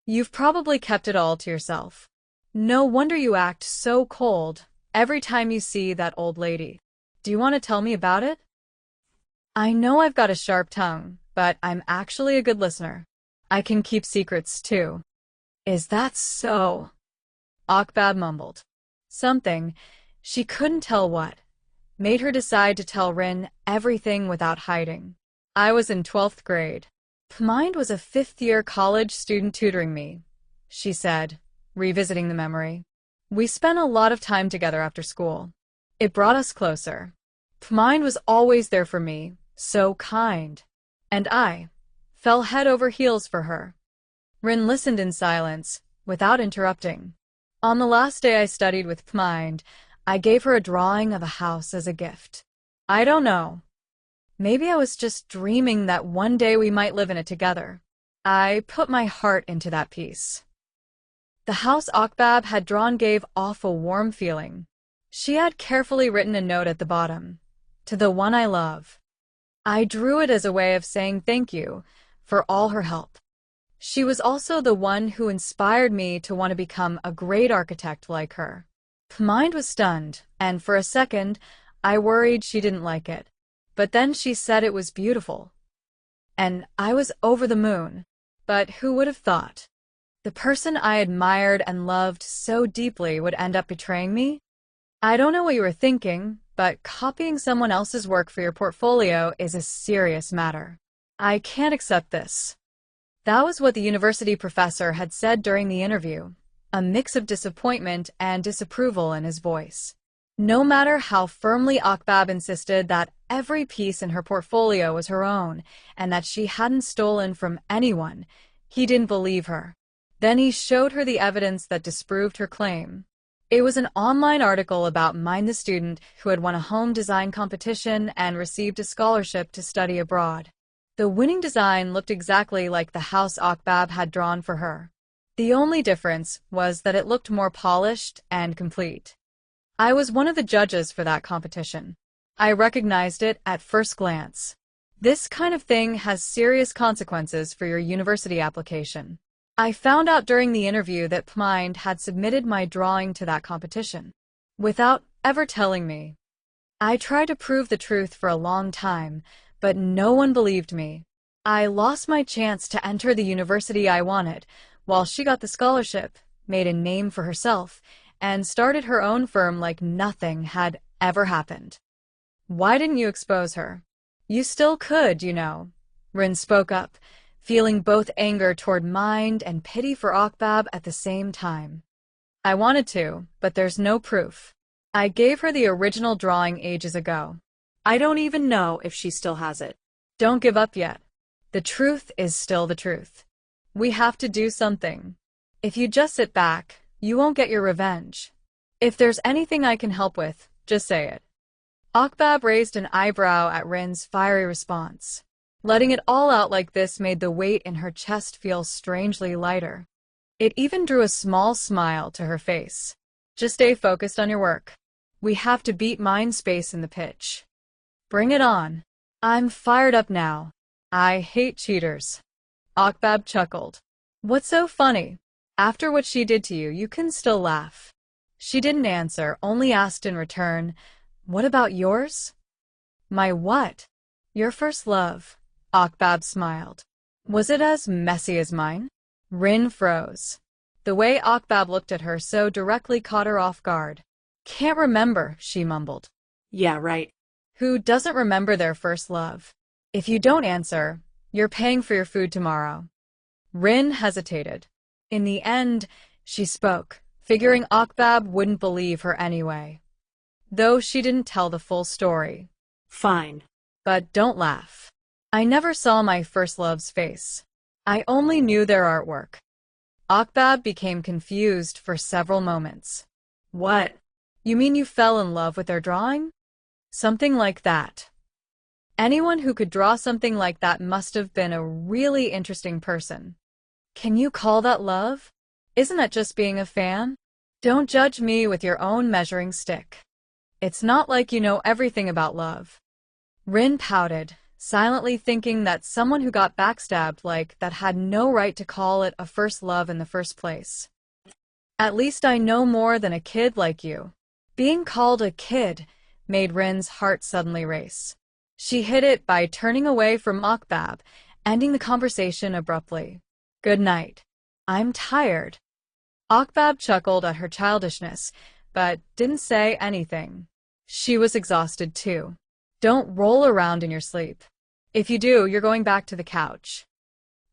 You've probably kept it all to yourself. No wonder you act so cold every time you see that old lady. Do you want to tell me about it? I know I've got a sharp tongue, but I'm actually a good listener. I can keep secrets too. Is that so? Akbab mumbled. Something, she couldn't tell what, made her decide to tell Rin everything without hiding. I was in 12th grade. Mind was a fifth-year college student tutoring me, she said, revisiting the memory. We spent a lot of time together after school. It brought us closer. Mind was always there for me, so kind. And I fell head over heels for her. Rin listened in silence, without interrupting. On the last day I studied with Mind, I gave her a drawing of a house as a gift. I don't know. Maybe I was just dreaming that one day we might live in it together. I put my heart into that piece. The house Akbab had drawn gave off a warm feeling. She had carefully written a note at the bottom, "To the one I love." I drew it as a way of saying thank you for all her help. She was also the one who inspired me to want to become a great architect like her. Mind was stunned, and for a second, I worried she didn't like it. But then she said it was beautiful. And I was over the moon. But who would have thought? The person I admired and loved so deeply would end up betraying me? I don't know what you were thinking, but copying someone else's work for your portfolio is a serious matter. I can't accept this. That was what the university professor had said during the interview, a mix of disappointment and disapproval in his voice. No matter how firmly Akbab insisted that every piece in her portfolio was her own and that she hadn't stolen from anyone, he didn't believe her. Then he showed her the evidence that disproved her claim. It was an online article about Mind the student who had won a home design competition and received a scholarship to study abroad. The winning design looked exactly like the house Akbab had drawn for her. The only difference was that it looked more polished and complete. I was one of the judges for that competition. I recognized it at first glance. This kind of thing has serious consequences for your university application. I found out during the interview that Mind had submitted my drawing to that competition, without ever telling me. I tried to prove the truth for a long time, but no one believed me. I lost my chance to enter the university I wanted, while she got the scholarship, made a name for herself, and started her own firm like nothing had ever happened. Why didn't you expose her? You still could, you know. Rin spoke up, feeling both anger toward Mind and pity for Akbab at the same time. I wanted to, but there's no proof. I gave her the original drawing ages ago. I don't even know if she still has it. Don't give up yet. The truth is still the truth. We have to do something. If you just sit back, you won't get your revenge. If there's anything I can help with, just say it. Akbab raised an eyebrow at Rin's fiery response. Letting it all out like this made the weight in her chest feel strangely lighter. It even drew a small smile to her face. Just stay focused on your work. We have to beat Mind's space in the pitch. Bring it on. I'm fired up now. I hate cheaters. Akbab chuckled. What's so funny? After what she did to you, you can still laugh. She didn't answer, only asked in return, what about yours? My what? Your first love. Akbab smiled. Was it as messy as mine? Rin froze. The way Akbab looked at her so directly caught her off guard. Can't remember, she mumbled. Yeah, right. Who doesn't remember their first love? If you don't answer, you're paying for your food tomorrow. Rin hesitated. In the end, she spoke, figuring Akbab wouldn't believe her anyway. Though she didn't tell the full story. Fine. But don't laugh. I never saw my first love's face. I only knew their artwork. Akbab became confused for several moments. What? You mean you fell in love with their drawing? Something like that. Anyone who could draw something like that must have been a really interesting person. Can you call that love? Isn't that just being a fan? Don't judge me with your own measuring stick. It's not like you know everything about love. Rin pouted, silently thinking that someone who got backstabbed like that had no right to call it a first love in the first place. At least I know more than a kid like you. Being called a kid made Rin's heart suddenly race. She hid it by turning away from Akbab, ending the conversation abruptly. Good night. I'm tired. Akbab chuckled at her childishness, but didn't say anything. She was exhausted too. Don't roll around in your sleep. If you do, you're going back to the couch.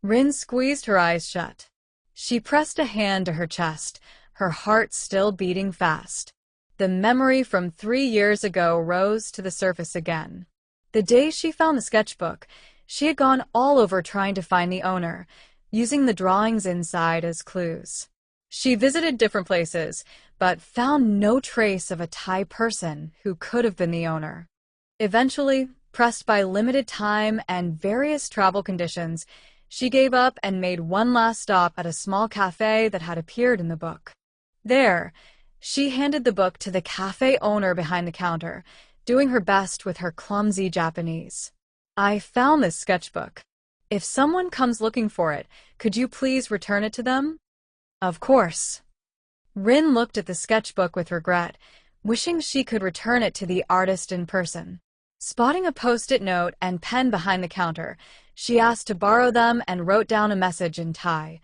Rin squeezed her eyes shut. She pressed a hand to her chest, her heart still beating fast. The memory from 3 years ago rose to the surface again. The day she found the sketchbook, she had gone all over trying to find the owner, using the drawings inside as clues. She visited different places, but found no trace of a Thai person who could have been the owner. Eventually, pressed by limited time and various travel conditions, she gave up and made one last stop at a small cafe that had appeared in the book. There, she handed the book to the cafe owner behind the counter, doing her best with her clumsy Japanese. I found this sketchbook. If someone comes looking for it, could you please return it to them? Of course. Rin looked at the sketchbook with regret, wishing she could return it to the artist in person. Spotting a post-it note and pen behind the counter, she asked to borrow them and wrote down a message in Thai.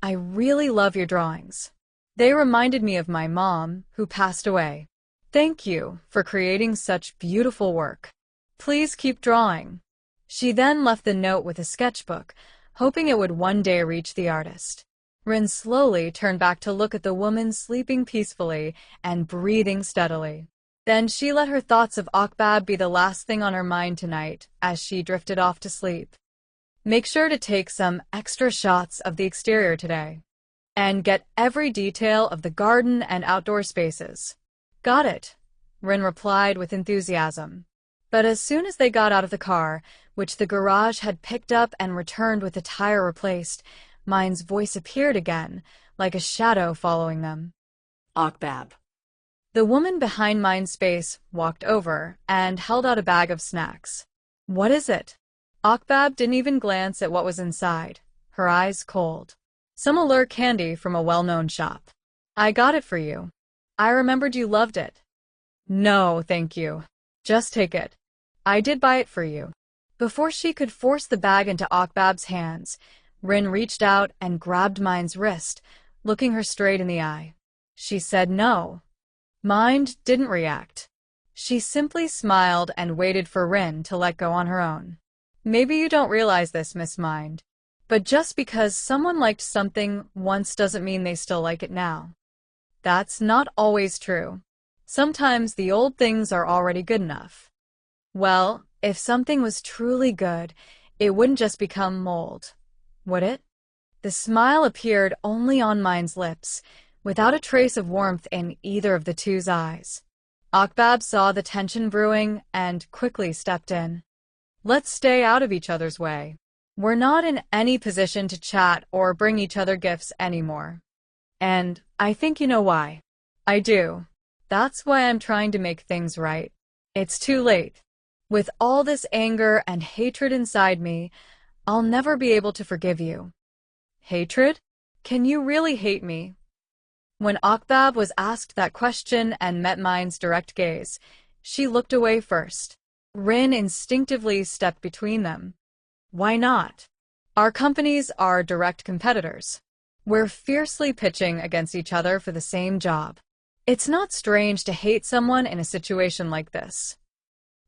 I really love your drawings. They reminded me of my mom, who passed away. Thank you for creating such beautiful work. Please keep drawing. She then left the note with a sketchbook, hoping it would one day reach the artist. Rin slowly turned back to look at the woman sleeping peacefully and breathing steadily. Then she let her thoughts of Akbab be the last thing on her mind tonight as she drifted off to sleep. Make sure to take some extra shots of the exterior today, and get every detail of the garden and outdoor spaces. Got it, Rin replied with enthusiasm. But as soon as they got out of the car, which the garage had picked up and returned with the tire replaced, Mine's voice appeared again, like a shadow following them. Akbab. The woman behind Mine's space walked over and held out a bag of snacks. What is it? Akbab didn't even glance at what was inside, her eyes cold. Some allure candy from a well-known shop. I got it for you. I remembered you loved it. No, thank you. Just take it. I did buy it for you. Before she could force the bag into Akbab's hands, Rin reached out and grabbed Mine's wrist, looking her straight in the eye. She said no. Mind didn't react. She simply smiled and waited for Rin to let go on her own. Maybe you don't realize this, Miss Mind, but just because someone liked something once doesn't mean they still like it now. That's not always true. Sometimes the old things are already good enough. Well, if something was truly good, it wouldn't just become mold, would it? The smile appeared only on Mine's lips, without a trace of warmth in either of the two's eyes. Akbab saw the tension brewing and quickly stepped in. Let's stay out of each other's way. We're not in any position to chat or bring each other gifts anymore. And I think you know why. I do. That's why I'm trying to make things right. It's too late. With all this anger and hatred inside me, I'll never be able to forgive you. Hatred? Can you really hate me? When Akbab was asked that question and met Mine's direct gaze, she looked away first. Rin instinctively stepped between them. Why not? Our companies are direct competitors. We're fiercely pitching against each other for the same job. It's not strange to hate someone in a situation like this.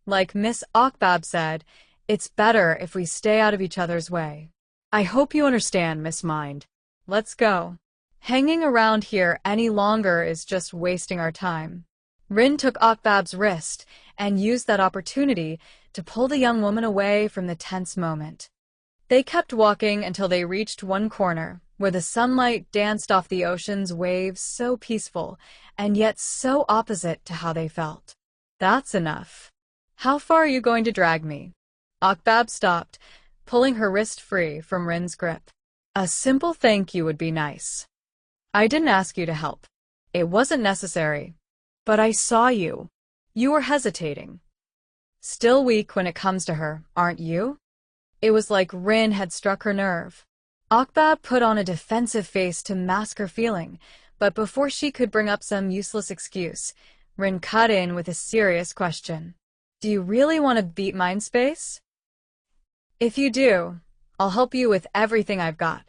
Like Miss Akbab said, it's better if we stay out of each other's way. I hope you understand, Miss Mind. Let's go. Hanging around here any longer is just wasting our time. Rin took Akbab's wrist and used that opportunity to pull the young woman away from the tense moment. They kept walking until they reached one corner, where the sunlight danced off the ocean's waves so peaceful, and yet so opposite to how they felt. That's enough. How far are you going to drag me? Akbab stopped, pulling her wrist free from Rin's grip. A simple thank you would be nice. I didn't ask you to help. It wasn't necessary. But I saw you. You were hesitating. Still weak when it comes to her, aren't you? It was like Rin had struck her nerve. Akbab put on a defensive face to mask her feeling, but before she could bring up some useless excuse, Rin cut in with a serious question. Do you really want to beat Mindspace? If you do, I'll help you with everything I've got,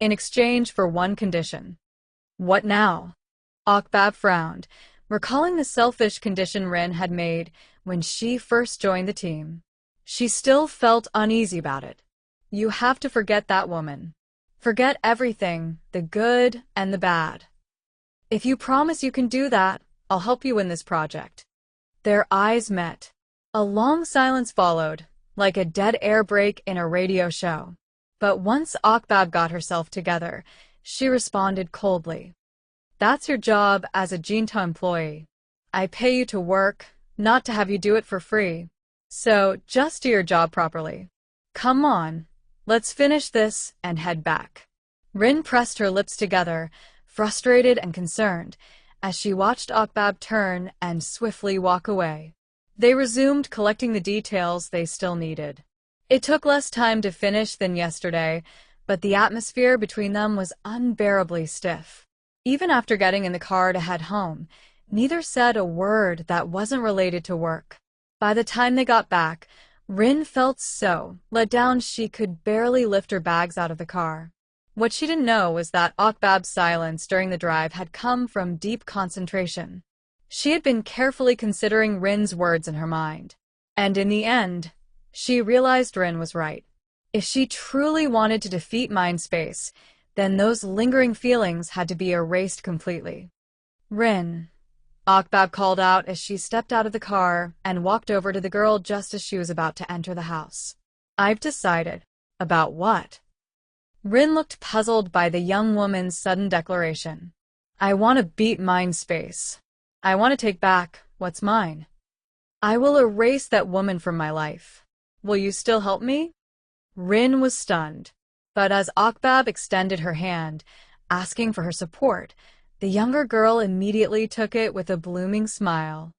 in exchange for one condition. What now? Akbab frowned, recalling the selfish condition Rin had made when she first joined the team. She still felt uneasy about it. You have to forget that woman. Forget everything, the good and the bad. If you promise you can do that, I'll help you win this project. Their eyes met. A long silence followed, like a dead air break in a radio show. But once Akbab got herself together, she responded coldly. That's your job as a Jinta employee. I pay you to work, not to have you do it for free. So, just do your job properly. Come on, let's finish this and head back. Rin pressed her lips together, frustrated and concerned, as she watched Akbab turn and swiftly walk away. They resumed collecting the details they still needed. It took less time to finish than yesterday, but the atmosphere between them was unbearably stiff. Even after getting in the car to head home, neither said a word that wasn't related to work. By the time they got back, Rin felt so let down she could barely lift her bags out of the car. What she didn't know was that Akbab's silence during the drive had come from deep concentration. She had been carefully considering Rin's words in her mind. And in the end, she realized Rin was right. If she truly wanted to defeat Mindspace, then those lingering feelings had to be erased completely. Rin, Akbab called out as she stepped out of the car and walked over to the girl just as she was about to enter the house. I've decided. About what? Rin looked puzzled by the young woman's sudden declaration. I want to beat Mindspace. I want to take back what's mine. I will erase that woman from my life. Will you still help me? Rin was stunned, but as Akbab extended her hand, asking for her support, the younger girl immediately took it with a blooming smile.